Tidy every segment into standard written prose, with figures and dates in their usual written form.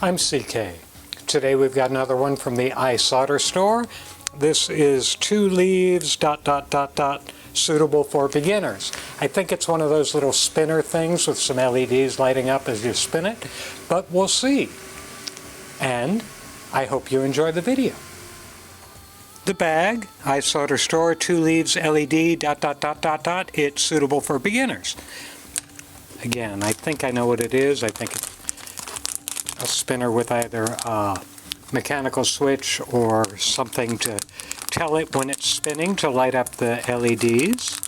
I'm CK. Today we've got another one from the iSolderStore. This is 2 leaves ... suitable for beginners. I think it's one of those little spinner things with some LEDs lighting up as you spin it, but we'll see. And I hope you enjoy the video. The bag, iSolderStore 2 leaves LED ... It's suitable for beginners. Again, I think I know what it is. I think it's a spinner with either a mechanical switch or something to tell it when it's spinning to light up the LEDs.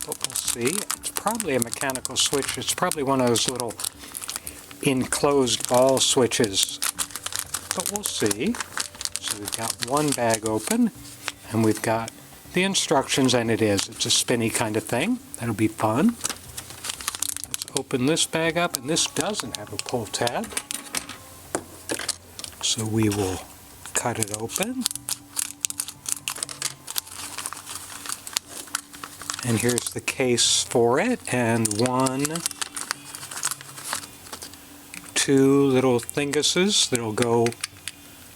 But we'll see. It's probably a mechanical switch. It's probably one of those little enclosed ball switches. But we'll see. So we've got one bag open, and we've got the instructions, and it's a spinny kind of thing. That'll be fun. Let's open this bag up, and this doesn't have a pull tab. So we will cut it open. And here's the case for it, and 1, 2 little thinguses that'll go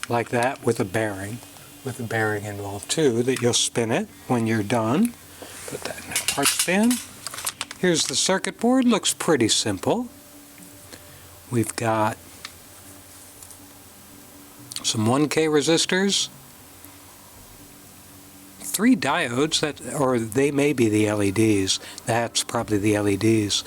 like that with a bearing involved too, that you'll spin it when you're done. Put that in a parts bin. Here's the circuit board. Looks pretty simple. We've got some 1K resistors, 3 diodes, or they may be the LEDs. That's probably the LEDs.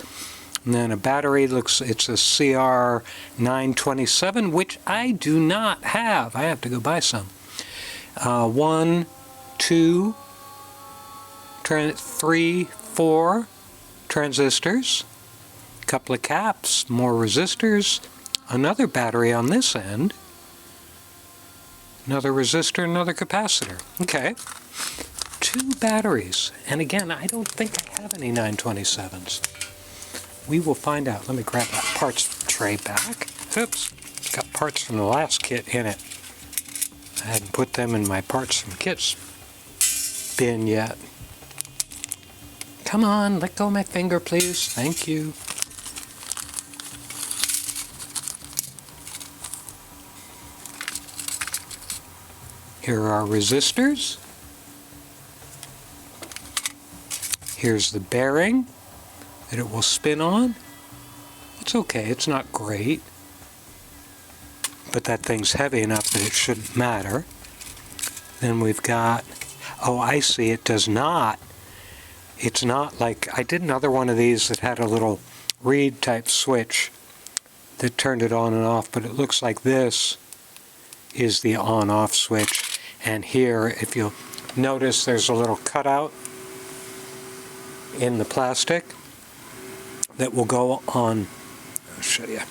And then a battery, it's a CR927, which I do not have. I have to go buy some. 1, 2, 3, 4 transistors, a couple of caps, more resistors, another battery on this end, another resistor, another capacitor. Okay, 2 batteries. And again, I don't think I have any 927s. We will find out. Let me grab that parts tray back. Oops, got parts from the last kit in it. I hadn't put them in my parts from kits bin yet. Come on, let go of my finger, please. Thank you. Here are our resistors. Here's the bearing that it will spin on. It's okay, it's not great, but that thing's heavy enough that it shouldn't matter. Then we've got, oh, I see, it does not. It's not like, I did another one of these that had a little reed type switch that turned it on and off, but it looks like this is the on-off switch. And here, if you'll notice, there's a little cutout in the plastic that will go on, I'll show you.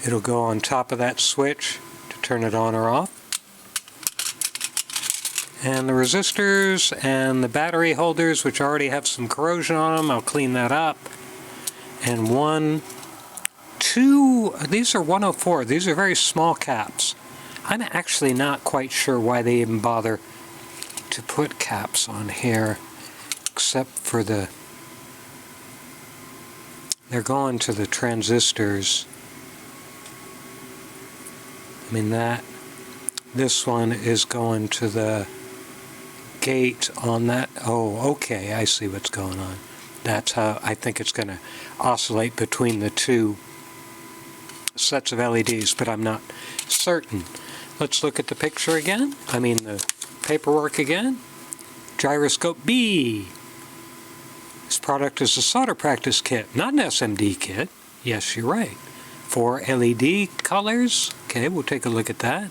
It'll go on top of that switch to turn it on or off. And the resistors and the battery holders, which already have some corrosion on them, I'll clean that up. And 1, 2, these are 104. These are very small caps. I'm actually not quite sure why they even bother to put caps on here, except for they're going to the transistors. I mean, this one is going to the gate on that. Oh, okay, I see what's going on. That's how I think it's going to oscillate between the 2 sets of LEDs, but I'm not certain. Let's look at the picture again. I mean, the paperwork again. Gyroscope B. This product is a solder practice kit, not an SMD kit. Yes, you're right. 4 LED colors. Okay, we'll take a look at that.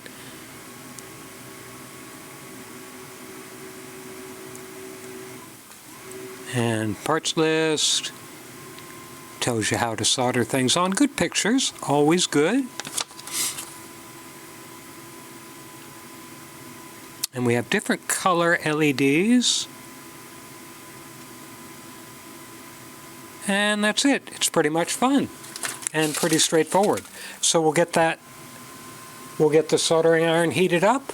And parts list. Tells you how to solder things on. Good pictures, always good. And we have different color LEDs. And that's it. It's pretty much fun and pretty straightforward. So we'll get the soldering iron heated up,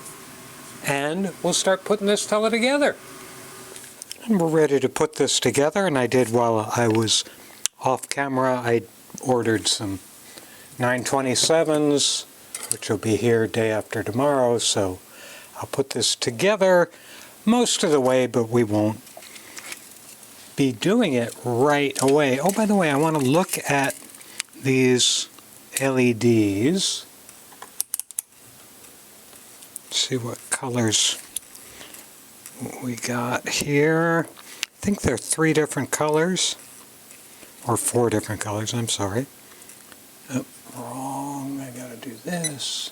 and we'll start putting this fella together. And we're ready to put this together, and I did while I was off camera. I ordered some 927s, which will be here day after tomorrow, so I'll put this together most of the way, but we won't be doing it right away. Oh, by the way, I want to look at these LEDs. See what colors we got here. I think there are 3 different colors, or 4 different colors, I'm sorry. Oh, wrong, I gotta do this.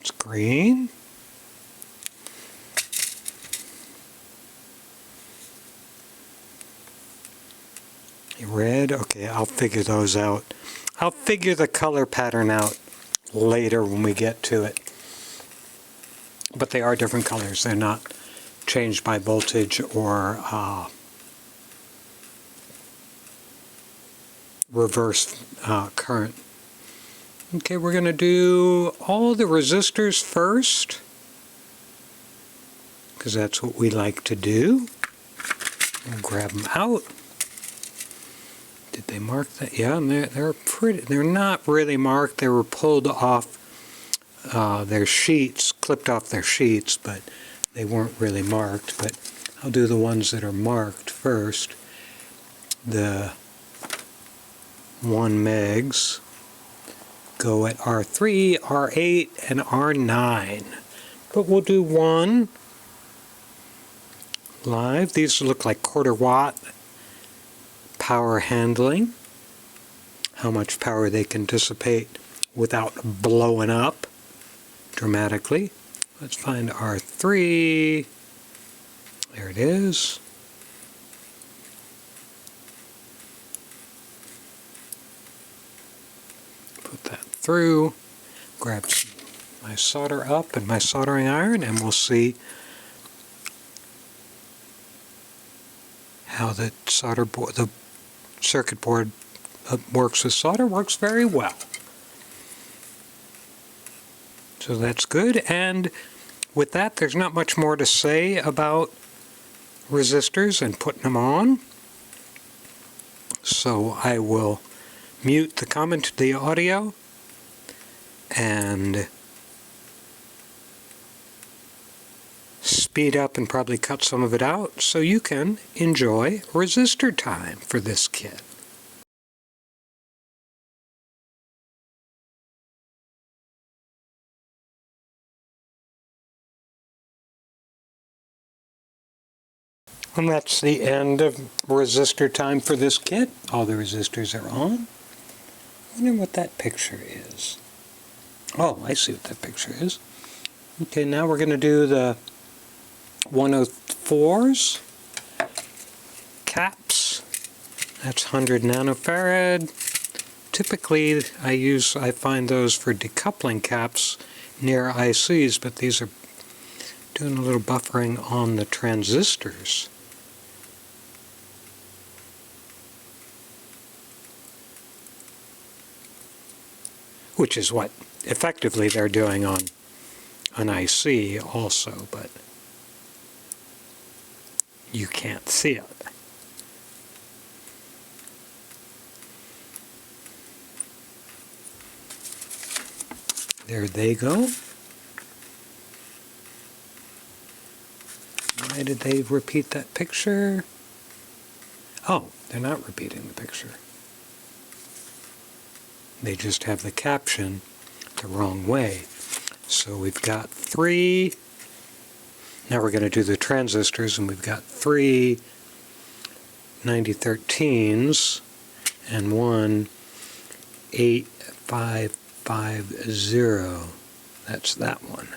It's green. Red, okay, I'll figure those out. I'll figure the color pattern out later when we get to it. But they are different colors. They're not changed by voltage or reverse current. Okay, we're going to do all the resistors first, because that's what we like to do. We'll grab them out. Did they mark that? Yeah, they're pretty. They're not really marked. They were pulled off their sheets, clipped off their sheets, but they weren't really marked. But I'll do the ones that are marked first. The 1 megs go at R3, R8, and R9. But we'll do 1 live. These look like 1/4 watt. Power handling, how much power they can dissipate without blowing up dramatically. Let's find R3. There it is. Put that through, grab my solder up and my soldering iron, and we'll see how the solder board, the circuit board works with solder. Works very well. So that's good. And with that, there's not much more to say about resistors and putting them on. So I will mute the audio and speed up and probably cut some of it out so you can enjoy resistor time for this kit. And that's the end of resistor time for this kit. All the resistors are on. I wonder what that picture is. Oh, I see what that picture is. Okay, now we're going to do the 104s, caps. That's 100 nanofarad. Typically, I find those for decoupling caps near ICs, but these are doing a little buffering on the transistors. Which is what effectively they're doing on an IC also, but you can't see it. There they go. Why did they repeat that picture? Oh, they're not repeating the picture. They just have the caption the wrong way. So we've got 3. Now we're going to do the transistors, and we've got 3 9013s and 1 8550. That's that one.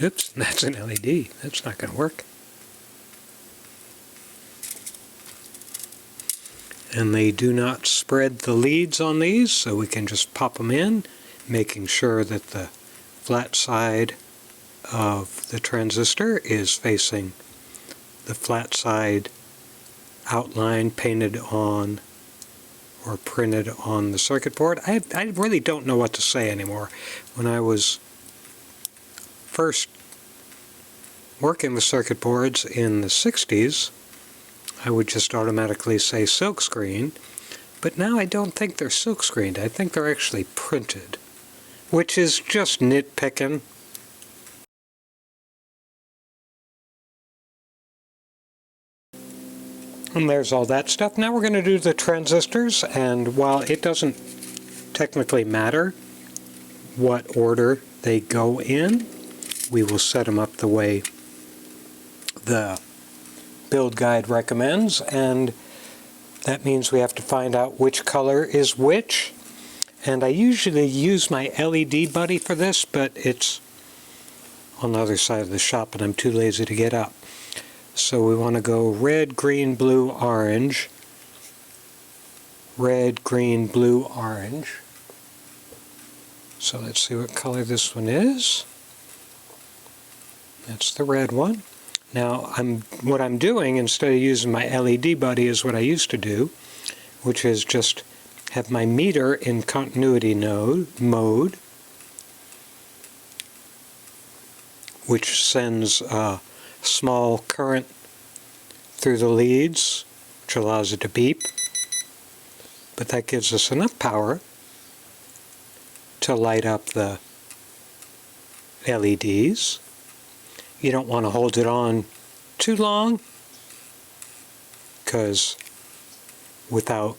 Oops, that's an LED. That's not going to work. And they do not spread the leads on these, so we can just pop them in, making sure that the flat side of the transistor is facing the flat side outline painted on or printed on the circuit board. I really don't know what to say anymore. When I was first working with circuit boards in the 60s, I would just automatically say silkscreen, but now I don't think they're silkscreened. I think they're actually printed, which is just nitpicking. And there's all that stuff. Now we're going to do the transistors, and while it doesn't technically matter what order they go in, we will set them up the way the build guide recommends, and that means we have to find out which color is which. And I usually use my LED buddy for this, but it's on the other side of the shop and I'm too lazy to get up. So we want to go red, green, blue, orange. Red, green, blue, orange. So let's see what color this one is. That's the red one. Now what I'm doing, instead of using my LED buddy, is what I used to do, which is just have my meter in continuity mode, which sends a small current through the leads, which allows it to beep. But that gives us enough power to light up the LEDs. You don't want to hold it on too long, because without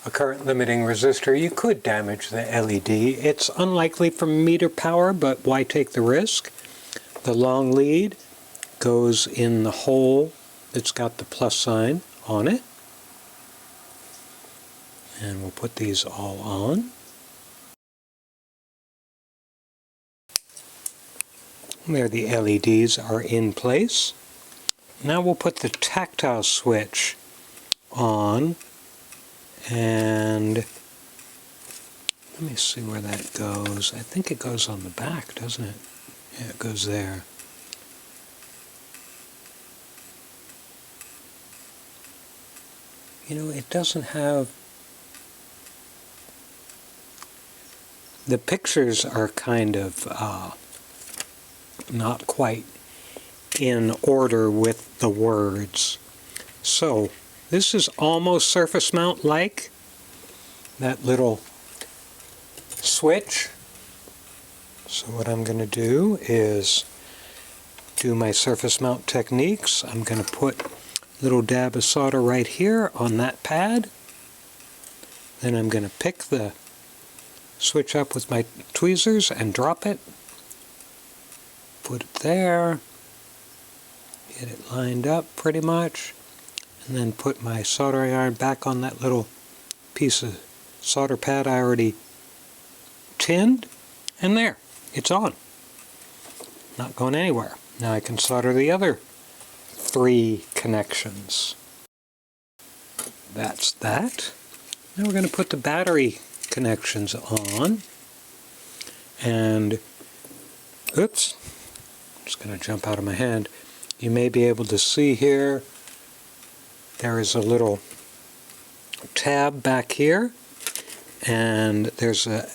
a current limiting resistor you could damage the LED. It's unlikely from meter power, but why take the risk? The long lead goes in the hole that's got the plus sign on it. And we'll put these all on. There, the LEDs are in place. Now we'll put the tactile switch on, and let me see where that goes. I think it goes on the back, doesn't it? Yeah, it goes there. You know, it doesn't have... The pictures are kind of not quite in order with the words. So this is almost surface mount like, that little switch. So what I'm going to do is do my surface mount techniques. I'm going to put a little dab of solder right here on that pad. Then I'm going to pick the switch up with my tweezers and drop it. Put it there. Get it lined up pretty much. And then put my soldering iron back on that little piece of solder pad I already tinned. And there, it's on. Not going anywhere. Now I can solder the other 3 connections. That's that. Now we're going to put the battery connections on. And, oops, just going to jump out of my hand. You may be able to see here, there is a little tab back here, and there's a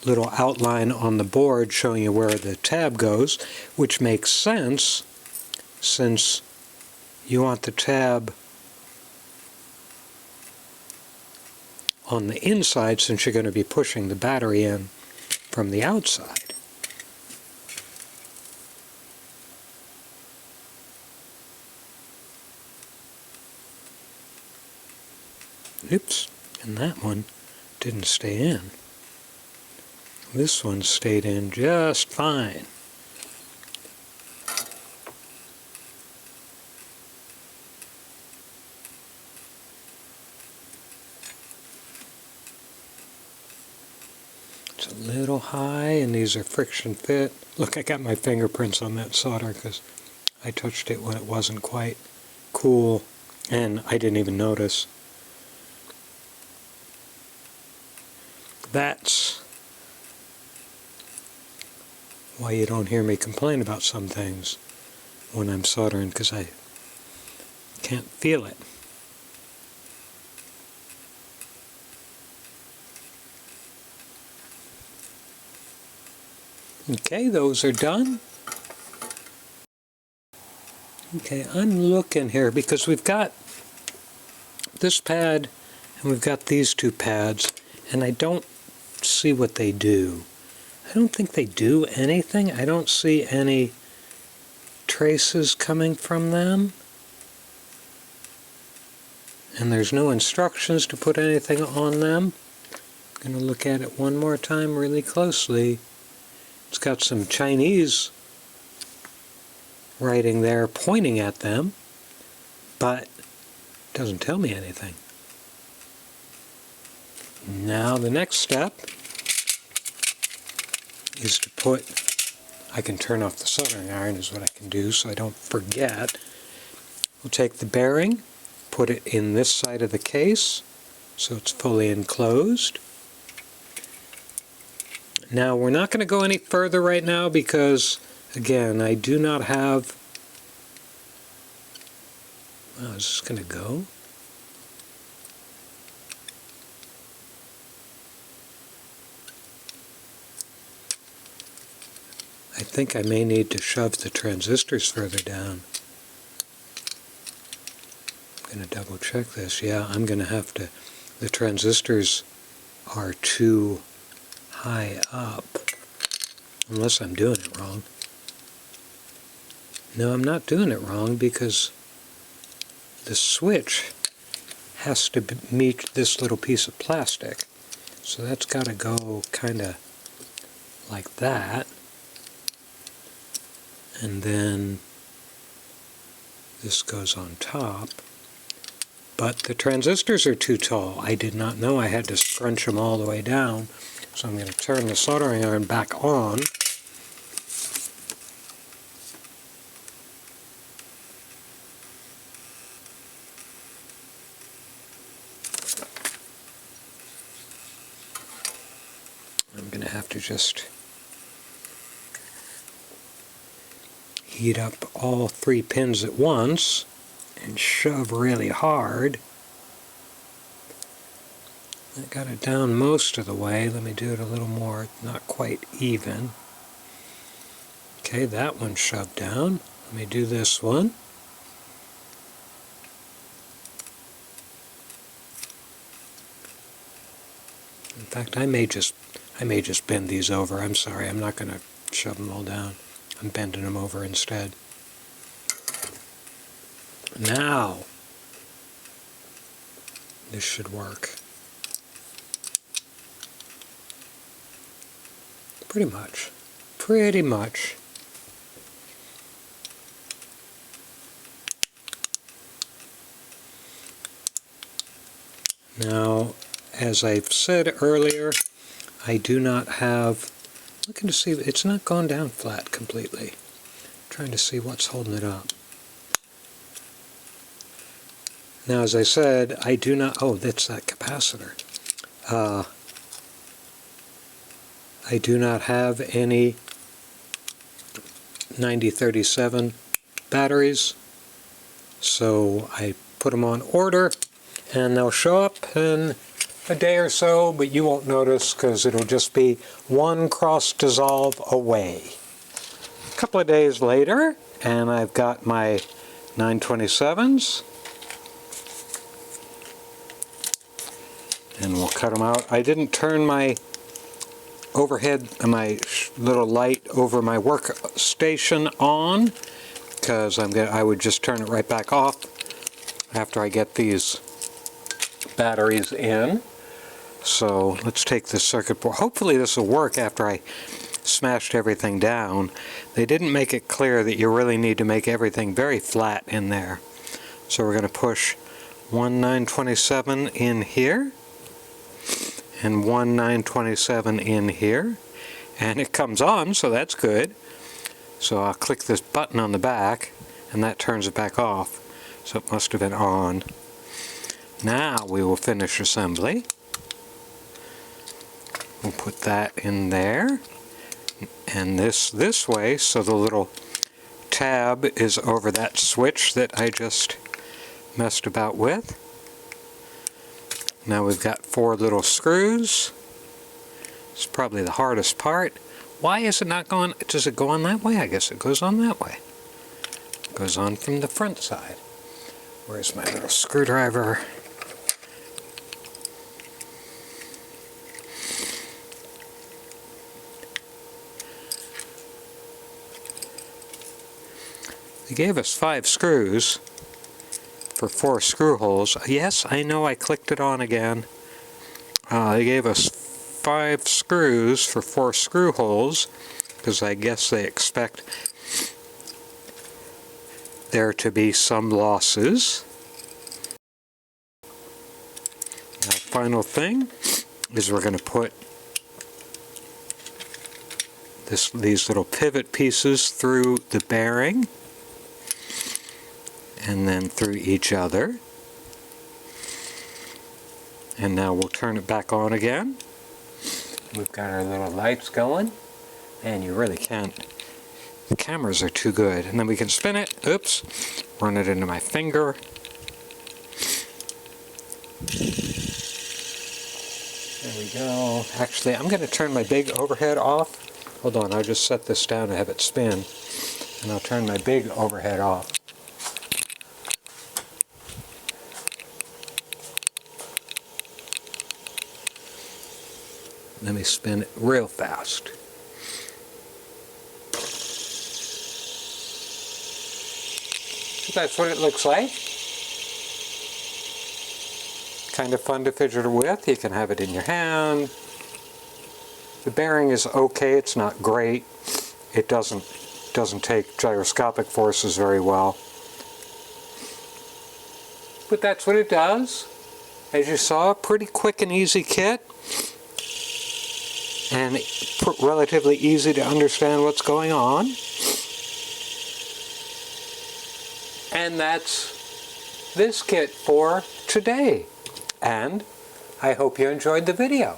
little outline on the board showing you where the tab goes, which makes sense since you want the tab on the inside, since you're going to be pushing the battery in from the outside. Oops, and that one didn't stay in. This one stayed in just fine. It's a little high, and these are friction fit. Look, I got my fingerprints on that solder because I touched it when it wasn't quite cool, and I didn't even notice. That's why you don't hear me complain about some things when I'm soldering, because I can't feel it. Okay, those are done. Okay, I'm looking here because we've got this pad and we've got these two pads, and I don't see what they do. I don't think they do anything. I don't see any traces coming from them. And there's no instructions to put anything on them. I'm going to look at it one more time really closely. It's got some Chinese writing there pointing at them, but it doesn't tell me anything. Now the next step is to put, I can turn off the soldering iron is what I can do so I don't forget. We'll take the bearing, put it in this side of the case so it's fully enclosed. Now we're not going to go any further right now because, again, I do not have... Wow, is this going to go? I think I may need to shove the transistors further down. I'm going to double check this. Yeah, I'm going to have to... The transistors are too high up. Unless I'm doing it wrong. No, I'm not doing it wrong because the switch has to meet this little piece of plastic. So that's got to go kind of like that. And then this goes on top. But the transistors are too tall. I did not know I had to scrunch them all the way down. So I'm going to turn the soldering iron back on. I'm going to have to just heat up all 3 pins at once and shove really hard. I got it down most of the way. Let me do it a little more, not quite even. Okay, that one's shoved down. Let me do this one. In fact, I may just bend these over. I'm sorry, I'm not going to shove them all down. I'm bending them over instead. Now, this should work. Pretty much. Pretty much. Now, as I've said earlier, I do not have... Looking to see, it's not gone down flat completely. Trying to see what's holding it up. Now, as I said, I do not... Oh, that's that capacitor. I do not have any 9037 batteries, so I put them on order, and they'll show up in a day or so, but you won't notice because it'll just be one cross dissolve away. A couple of days later, and I've got my 927s, and we'll cut them out. I didn't turn my overhead, my little light over my workstation on because I would just turn it right back off after I get these batteries in. So let's take this circuit board. Hopefully this will work after I smashed everything down. They didn't make it clear that you really need to make everything very flat in there. So we're going to push one 927 in here and one 927 in here, and it comes on, so that's good. So I'll click this button on the back and that turns it back off, so it must have been on. Now we will finish assembly. We'll put that in there and this way, so the little tab is over that switch that I just messed about with. Now we've got 4 little screws. It's probably the hardest part. Why is it not going? Does it go on that way? I guess it goes on that way. Goes on from the front side. Where's my little screwdriver? They gave us 5 screws for 4 screw holes. Yes, I know I clicked it on again. They gave us 5 screws for 4 screw holes, because I guess they expect there to be some losses. The final thing is we're going to put these little pivot pieces through the bearing and then through each other. And now we'll turn it back on again. We've got our little lights going, and you really can't, the cameras are too good. And then we can spin it, oops, run it into my finger. There we go. Actually, I'm going to turn my big overhead off. Hold on, I'll just set this down and have it spin, and I'll turn my big overhead off. Let me spin it real fast. So that's what it looks like. Kind of fun to fidget with. You can have it in your hand. The bearing is okay, it's not great. It doesn't take gyroscopic forces very well. But that's what it does. As you saw, pretty quick and easy kit. And relatively easy to understand what's going on. And that's this kit for today. And I hope you enjoyed the video.